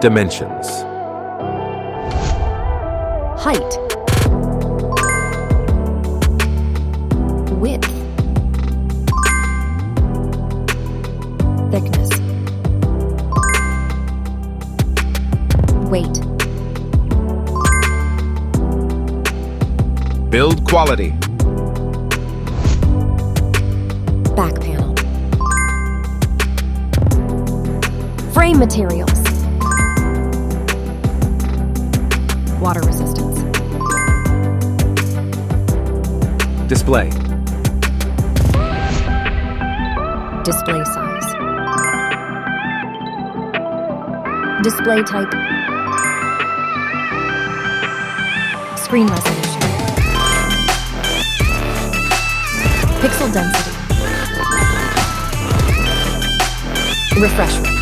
Dimensions. Height. Width. Thickness. Weight. Build quality. Back panel. Frame materials. Water resistance. Display. Display size. Display type. Screen resolution. Pixel density. Refresh rate.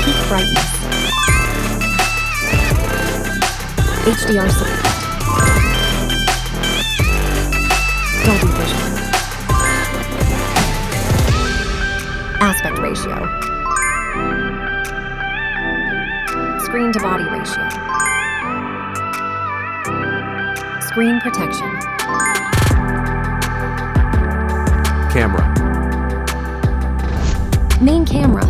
Peak brightness. HDR support. Dolby Vision. Aspect ratio. Screen to body ratio. Screen protection. Camera. Main camera.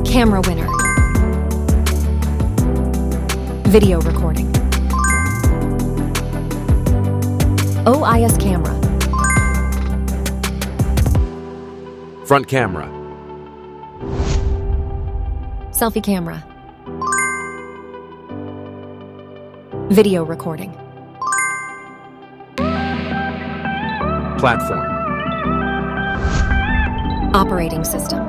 Camera winner. Video recording. OIS camera. Front camera. Selfie camera. Video recording. Platform. Operating system.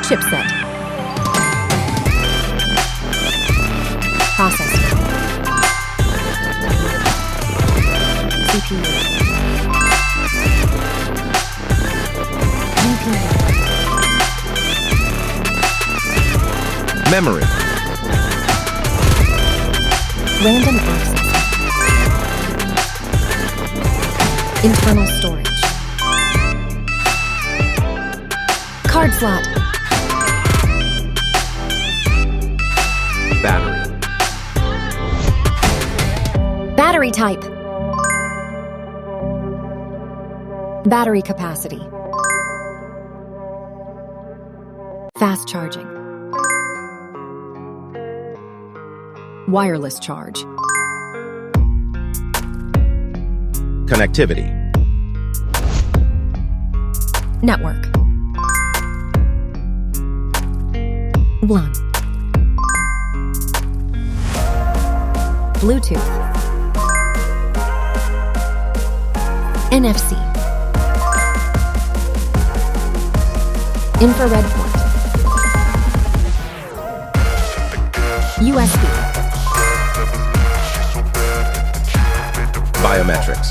Chipset. Processor. CPU. GPU. Memory. Random access. Internal storage. Card slot. Battery. Battery type. Battery capacity. Fast charging. Wireless charge. Connectivity. Network. WLAN. Bluetooth. NFC. Infrared port. USB. Biometrics.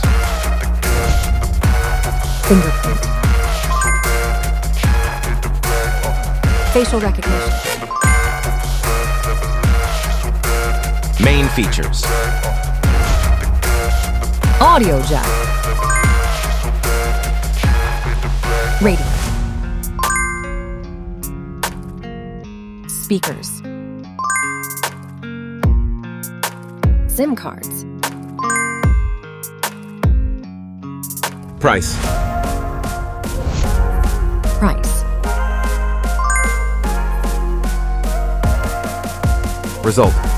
Fingerprint. Facial recognition. Main features. Audio jack. Radio. Speakers. SIM cards. Price. Price. Result.